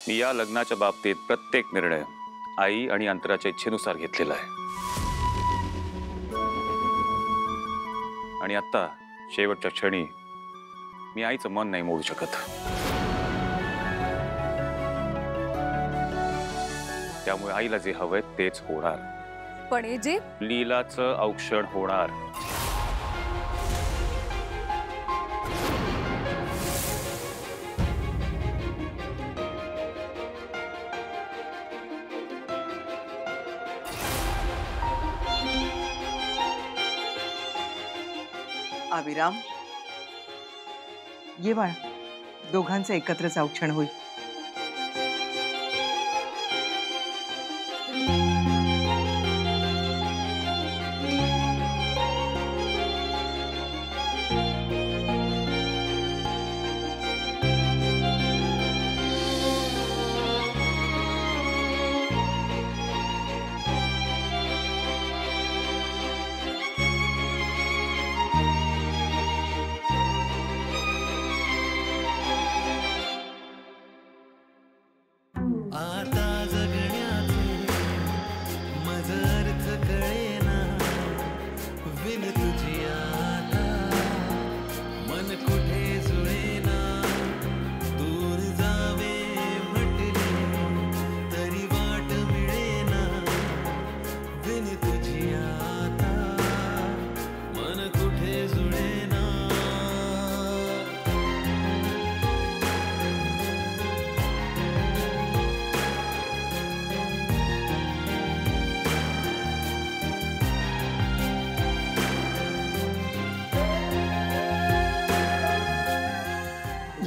मी या लग्नाच्या बाबतीत प्रत्येक निर्णय आई आणि अंतराच्या इच्छेनुसार घेतलेला आहे। आणि आता शेवटच्या क्षणी मी आईचं मन नाही मोडू शकत। त्यामुळे आईला जे हवंय तेच होणार। पण हे जे लीलाचं औक्षण होणार। अभिराम, ये बाळा, दोघांचं एकत्रच औक्षण होईल।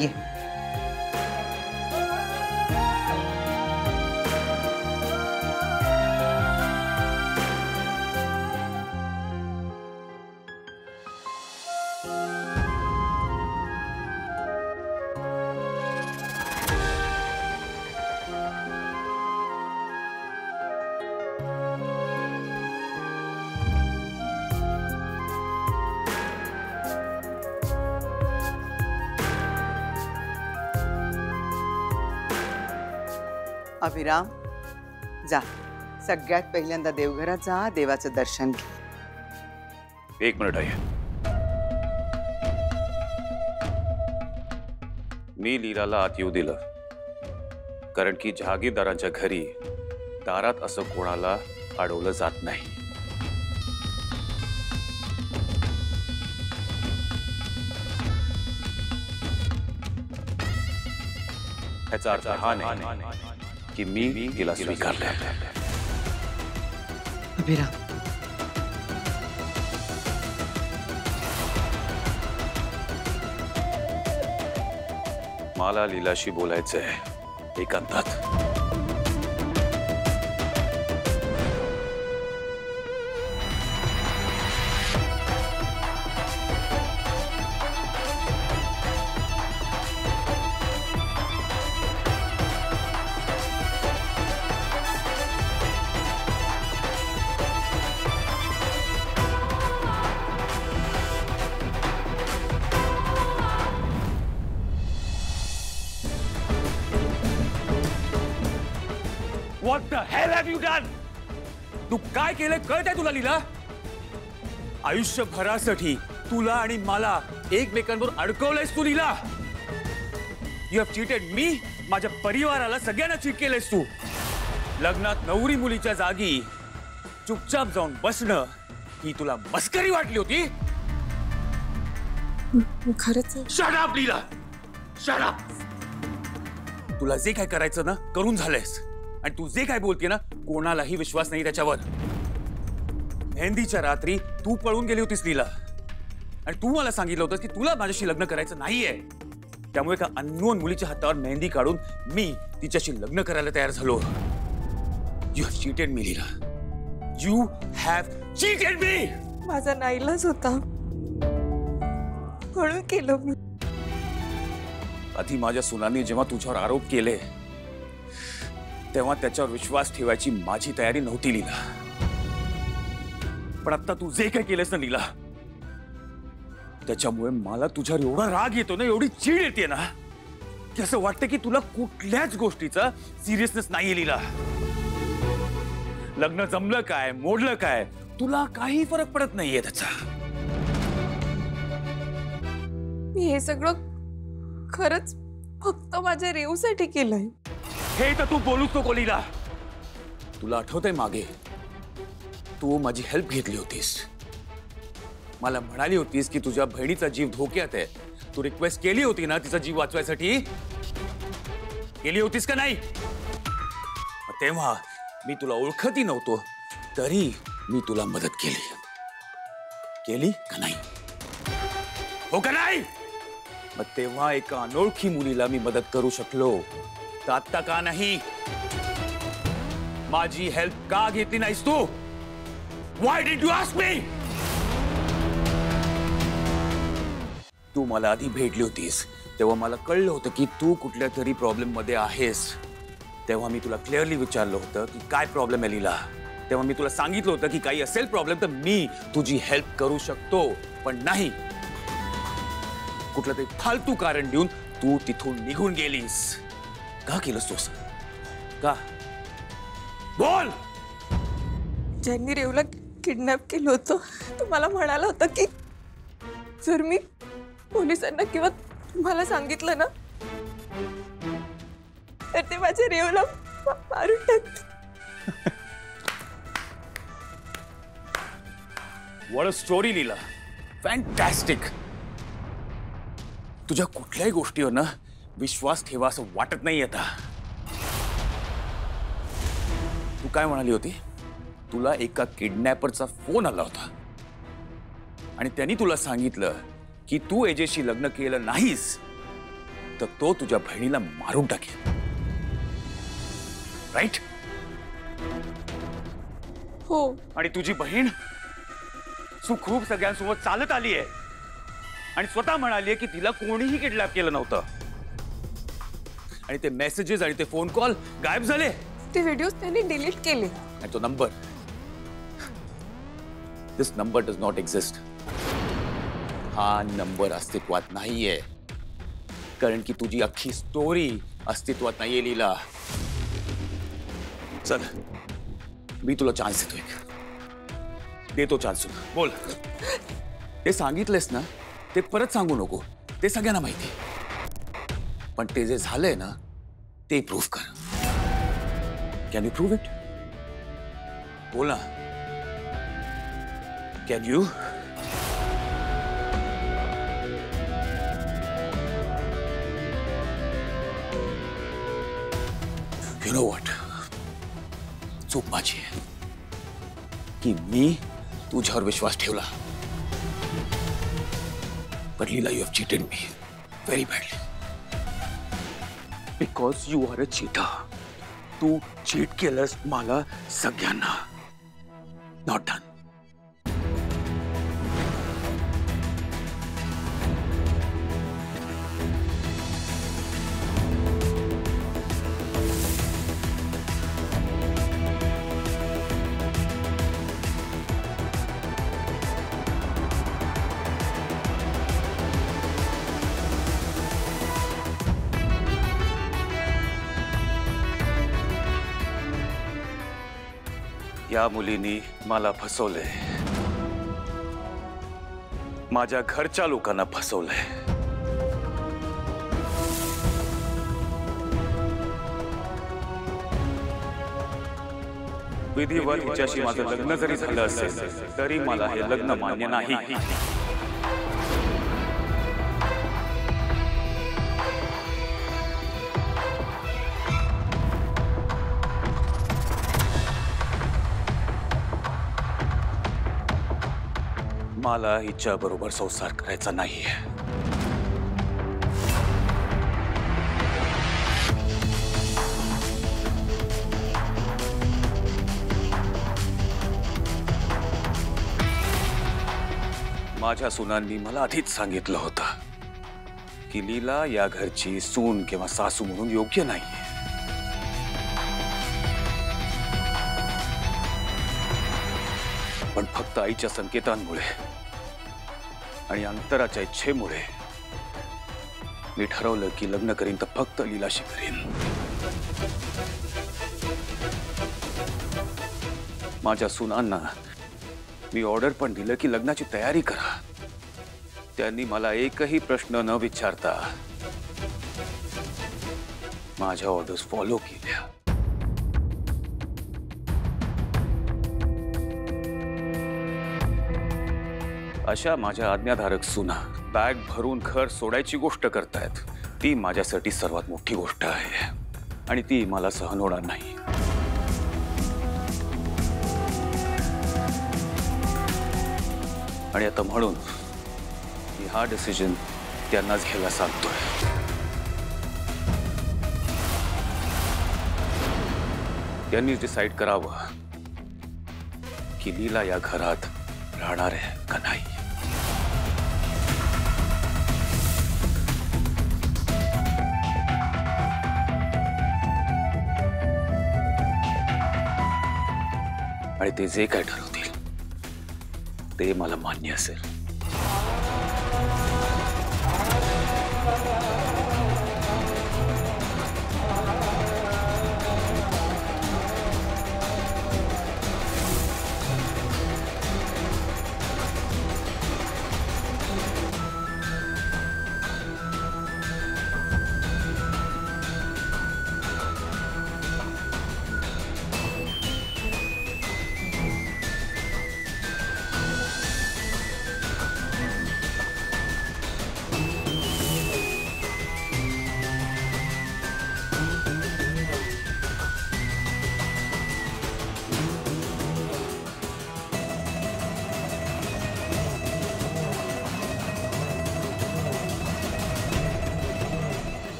ये अभिराम, जा, सगळ्यात पहिल्यांदा देवघरात जा, देवाचं दर्शन घे। एक मिनिट आहे। मी लीलाला आत येऊ दिलं कारण की जहागीरदारांच्या घरी दारात असं कोणाला अडवलं जात नाही। ह्याचा अर्थ हा नाही कि मी तिला स्वीकारले। अभिराम, मला लीलाशी बोलायचंय एकांतात। What the hell have you done? तू काय केलंय कळतंय तुला लीला? आयुष्यभरासाठी तुला आणि मला एकमेकांवर अडकवलंयस तू लीला। You have cheated me, माझ्या परिवाराला सगळ्यांना चीट केलंयस तू। लग्नात नवरी मुलीच्या जागी चुपचाप जाऊन बसणं ही तुला मस्करी वाटली होती? खरंच Shut up लीला, shut up. तुला जे काय करायचं ना करून झालंयस आणि तू जे काय बोलते ना कोणालाही विश्वास नाही त्याच्यावर। मेहंदीच्या रात्री तू पळून गेली होतीस लीला आणि तू मला सांगितलं होतं की तुला माझ्याशी लग्न करायचं नाहीये। त्यामुळे का अननोन मुलीच्या हातावर मेहंदी काढून मी तिच्याशी लग्न करायला तयार झालो। You have cheated me Leela, you have cheated मी। माझा नाईलाज होता म्हणून केलं मी। आधी माझ्या सुनांनी जेव्हा तुझ्यावर आरोप केले तेव्हा त्याच्यावर विश्वास ठेवायची माझी तयारी नव्हती लीला। पण आता तू जे काय केलंस ना लीला त्याच्यामुळे मला तुझ्यावर एवढा राग येतो ना, एवढी चीड येते ना की असं वाटतं की तुला कुठल्याच गोष्टीचा सिरियसनेस नाहीये लीला. लग्न जमलं काय मोडलं काय तुला काही फरक पडत नाहीये त्याचा. मी हे सगळं खरंच फक्त माझ्या रेवसाठी केलंय. हे तर तू बोलूच नको लीला. तुला आठवतंय मागे तू माझी हेल्प घेतली होतीस. मला म्हणाली होतीस की तुझ्या बहिणीचा जीव धोक्यात आहे. तू रिक्वेस्ट केली होती ना तिचा जीव वाचवायसाठी. केली होतीस का नाही? तेव्हा मी तुला ओळखतही नव्हतो तरी मी तुला मदत केली. केली का नाही? हो का नाही? मग तेव्हा एका अनोळखी मुलीला मी मदत करू शकलो तर आत्ता का नाही? माझी हेल्प का घेतली नाहीस तू? Why did you ask me? तू मला आधी भेटली होतीस तेव्हा मला कळलं होतं की तू कुठल्या तरी प्रॉब्लेम मध्ये आहेस. तेव्हा मी तुला क्लिअरली विचारलं होतं की काय प्रॉब्लेम आहे लीला. तेव्हा मी तुला सांगितलं होतं की काही असेल प्रॉब्लेम तर मी तुझी हेल्प करू शकतो. पण नाही, कुठलं तरी फालतू कारण देऊन तू तिथून निघून गेलीस. का केलंस तू असं? का? बोल. ज्यांनी रेवला किडनॅप केलं होतं तो मला म्हणाला होता की जर मी पोलिसांना किंवा तुम्हाला सांगितलं ना तर ते माझ्या रेवला मारून टाकतील. What a story Leela. Fantastic. तुझ्या कुठल्याही गोष्टीवर ना विश्वास ठेवा असं वाटत नाही आता. तू काय म्हणाली होती? तुला एका किडनॅपरचा फोन आला होता आणि त्यांनी तुला सांगितलं की तू एजेशी लग्न केलं नाहीस तर तो तुझ्या बहिणीला मारून टाकेल. राईट? हो. आणि तुझी बहीण सुखरूप सगळ्यांसोबत चालत आली आहे आणि स्वतः म्हणाली की तिला कोणीही किडनॅप केलं नव्हतं. आणि ते मेसेजेस आणि ते फोन कॉल गायब झाले. ते व्हिडिओज त्यांनी डिलीट केले. आणि तो number, this number does not exist. हा नंबर अस्तित्वात नाहीये कारण की तुझी अख्खी स्टोरी अस्तित्वात नाहीये लीला. चल मी तुला चान्स देतो चान्स. बोल. ते सांगितलेस ना ते परत सांगू नको. ते सगळ्यांना माहिती. पण ते जे झालंय ना ते प्रूव्ह कर. Can you prove it? बोल ना. Can you? You know what, चूक माझी आहे की मी तुझ्यावर विश्वास ठेवला. But Leela, you have cheated me very badly. Because you are a cheater. Tu cheat केलंस मला सगळ्यांना. Not done. या मुलीनी मला फसवलंय. माझ्या घरच्या लोकांना फसवलंय. विधिवत हिच्याशी माझं लग्न जरी झालं असेल तरी मला हे लग्न मान्य नाही. मला हिच्या बरोबर संसार करायचा नाहीये. माझ्या सुनांनी मला आधीच सांगितलं होतं की लीला या घरची सून किंवा सासू म्हणून योग्य नाहीये. पण फक्त आईच्या संकेतांमुळे आणि अंतराच्या इच्छेमुळे मी ठरवलं की लग्न करीन तर फक्त लीलाशी करीन. माझ्या सुनांना मी ऑर्डर पण दिलं की लग्नाची तयारी करा. त्यांनी मला एकही प्रश्न न विचारता माझ्या ऑर्डर्स फॉलो केल्या. अशा माझ्या आज्ञाधारक सुना बॅग भरून घर सोडायची गोष्ट करतायत. ती माझ्यासाठी सर्वात मोठी गोष्ट आहे आणि ती मला सहन होणार नाही. आणि आता म्हणून मी हा डिसिजन त्यांनाच घ्यायला सांगतोय. त्यांनीच डिसाईड करावं की लीला या घरात राहणार आहे का नाही. आणि ते जे काय ठरवतील ते मला मान्य असेल.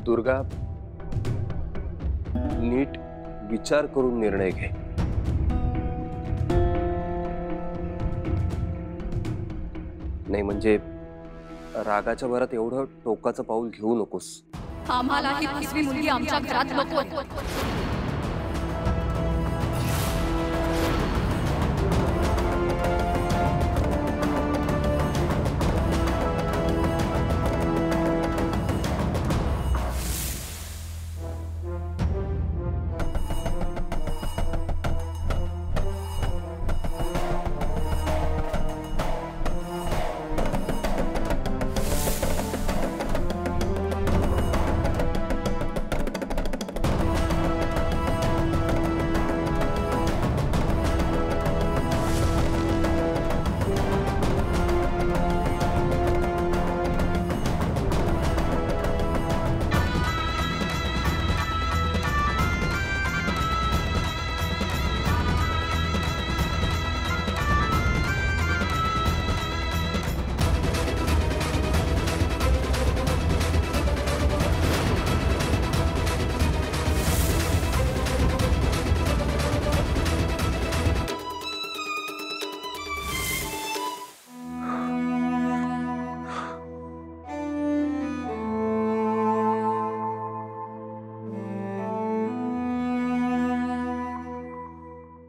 दुर्गा, नीट विचार करून निर्णय घे. नाही म्हणजे रागाच्या भरात एवढं टोकाचं पाऊल घेऊ नकोस. आम्हाला ही दुसरी मुलगी आमच्या घरात नकोय.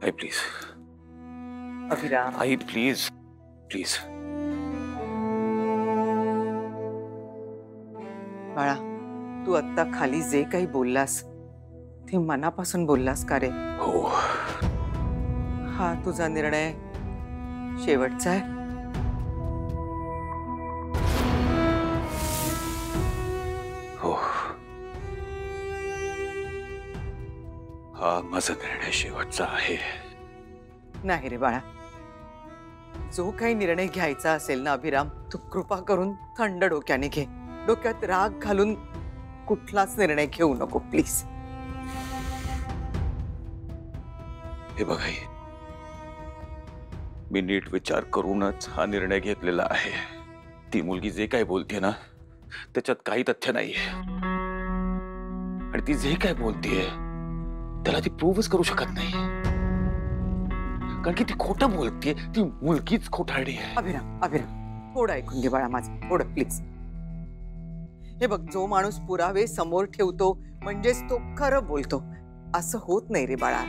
आई प्लीज. अभिराम, आई प्लीज प्लीज. बाळा, तू आत्ता खाली जे काही बोललास ते मनापासून बोललास का रे? हो. हा तुझा निर्णय शेवटचा आहे? हो, हा माझा निर्णय शेवटचा आहे. नाही रे बाळा, जो काही निर्णय घ्यायचा असेल ना अभिराम, तू कृपा करून थंड डोक्याने घे. डोक्यात राग घालून कुठलाच निर्णय घेऊ नको प्लीज. हे बघा, मी नीट विचार करूनच हा निर्णय घेतलेला आहे. ती मुलगी जे काय बोलते ना त्याच्यात काही तथ्य नाहीये. आणि ती जे काय बोलतेय त्याला ती प्रूव्हच करू शकत नाही. कारण की ती खोटं बोलते. ती मुलगीच खोटारडी आहे. अभिराम, अभिराम, थोडं ऐकून घे बाळा माझं, थोडं प्लीज. हे बघ, जो माणूस पुरावे समोर ठेवतो म्हणजेच तो खरं बोलतो असं होत नाही रे बाळा.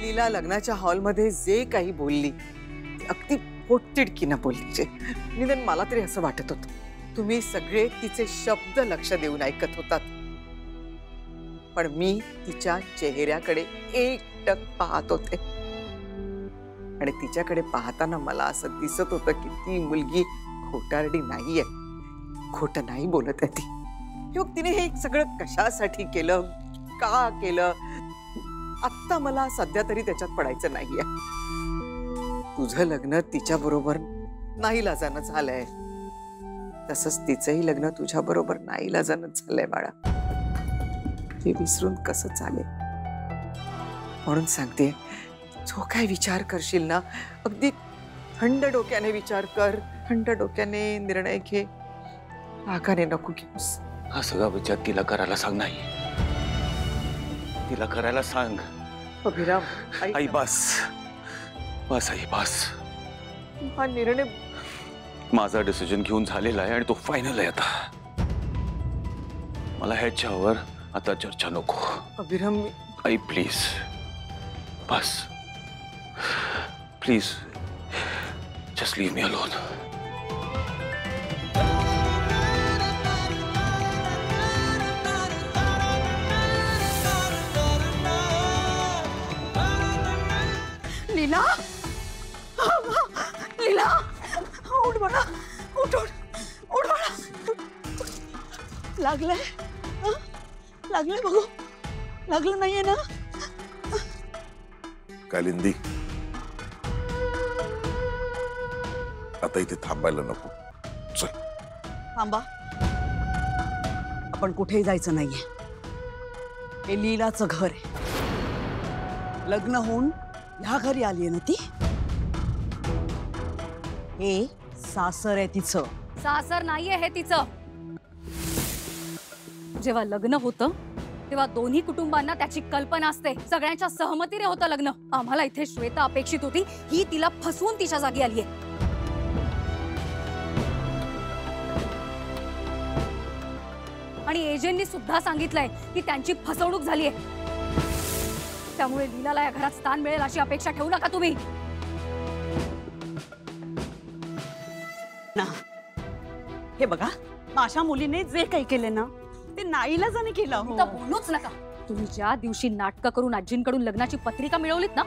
लीला लग्नाच्या हॉलमध्ये जे काही बोलली ते अगदी पोटतिडकीनं बोलली. निदान मला तरी असं वाटत होतं तुम्ही सगळे तिचे शब्द लक्ष देऊन ऐकत होतात, पण मी तिच्या चेहऱ्याकडे एकटक पाहत होते आणि तिच्याकडे पाहताना मला असं दिसत होतं की ती मुलगी खोटारडी नाहीये, खोटं नाही बोलत आहे ती. किंवा तिने हे सगळं कशासाठी केलं, का केलं, आत्ता मला सध्या तरी त्याच्यात पडायचं नाहीये. तुझं लग्न तिच्या बरोबर नाईलाजानं झालंय, तसंच तिचंही लग्न तुझ्या बरोबर नाईलाजानं झालंय बाळा. हे विसरून कसं चालेल? म्हणून सांगते, जो काय विचार करशील ना अगदी थंड डोक्याने विचार कर, थंड डोक्याने निर्णय घे, रागाने नको घेऊस. हा सगळा विचार तिला करायला सांग. नाही, तिला करायला सांग. अभिराम आई बस बस आई बस. हा निर्णय माझा डिसिजन घेऊन झालेला आहे आणि तो फायनल आहे. आता मला ह्याच्यावर आता चर्चा नको. अभिराम आई प्लीज बस, please just leave me alone. Leela, Leela, उठ बाळा, उठ उठ उठ बाळा. लागलंय? लागलंय बघू, लागलं नाहीये ना? कालिंदी, आता इथे थांबायला नको. चल. थांबा, आपण कुठेही जायचं नाहीये. हे लीलाचं घर आहे. लग्न होऊन ह्या घरी आलीये ना ती. हे सासर आहे तिचं. सासर नाहीये हे तिचं. जेव्हा लग्न होतं तेव्हा दोन्ही कुटुंबांना त्याची कल्पना असते. सगळ्यांच्या सहमतीने होतं लग्न. आम्हाला इथे श्वेता अपेक्षित होती, ही तिला फसवून तिच्या जागी आलीये. आणि एजंटनी सुद्धा सांगितलंय की त्यांची फसवणूक झालीये. त्यामुळे लीलाला या घरात स्थान मिळेल अशी अपेक्षा ठेवू नका तुम्ही. ना हे बघा, माझ्या मुलीने जे काही केले ना ते नाईलाजाने केलं. हो. तर बोलूच नका. तुम्ही ज्या दिवशी नाटकं करून आजींकडून लग्नाची पत्रिका मिळवलीत ना,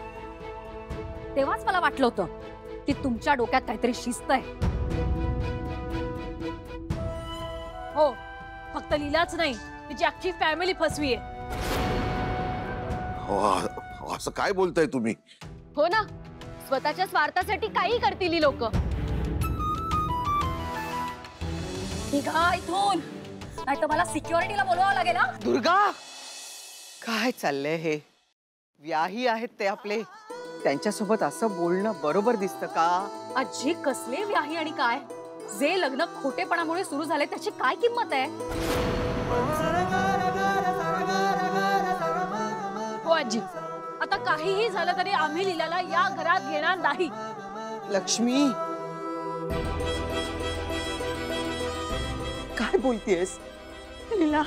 तेव्हाच मला वाटलं होतं की तुमच्या डोक्यात काहीतरी शिस्त आहे. हो, फक्त लीलाच नाही, तिची अख्खी फॅमिली फसवी आहे. असं काय बोलताय तुम्ही? हो ना, स्वतःच्या स्वार्थासाठी काही करतील ही लोक. निघा इथून, नाही तर मला सिक्युरिटीला बोलवावं लागेल. ना दुर्गा, काय चाललंय हे? व्याही आहेत ते आपले, त्यांच्यासोबत असं बोलणं बरोबर दिसतं का? आजी, कसले व्याही आणि काय? जे लग्न खोटेपणामुळे सुरू झाले त्याची काय किंमत आहे? हो आजी, आता काहीही झालं तरी आम्ही लीलाला या घरात घेणार नाही. लक्ष्मी, काय बोलतेस? लीला,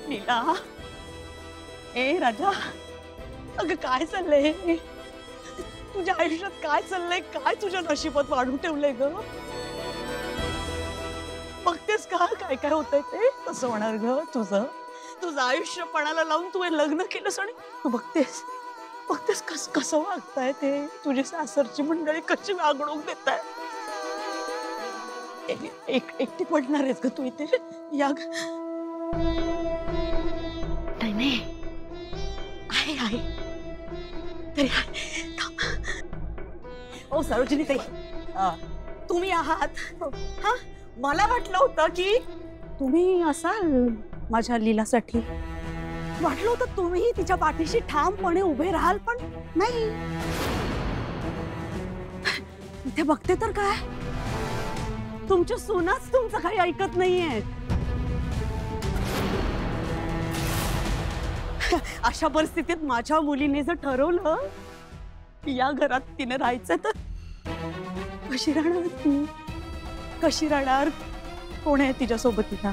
लीला, ए राजा, अगं काय चाललंय? तुझ्या आयुष्यात काय चाललंय? काय तुझ्या नशिबात वाढून ठेवलंय ग? बघतेस का काय काय होतंय ते? कसं होणार ग तुझं आयुष्य पणाला लावून तू हे लग्न केलंस आणि तू बघतेस कसं वागताय ते. तुझी सासरची मंडळी कशी वागणूक देताय. एकटी पडणार आहेस ग तू इथे? या नाही, आहे तरी ओ सरोजिनी ताई, तुम्ही आहात? हा, मला वाटलं होतं की तुम्ही असाल माझ्या लीलासाठी. वाटलं होतं तुम्ही तिच्या पाठीशी ठामपणे उभे राहाल, पण नाही. इथे बघते तर काय, तुमच्या सुनाच तुमचं काही ऐकत नाहीये. अशा परिस्थितीत माझ्या मुलीने जर ठरवलं या घरात तिने राहायचं, तर कशी राहणार ती? कशी राहणार? कोण आहे तिच्या सोबतीला?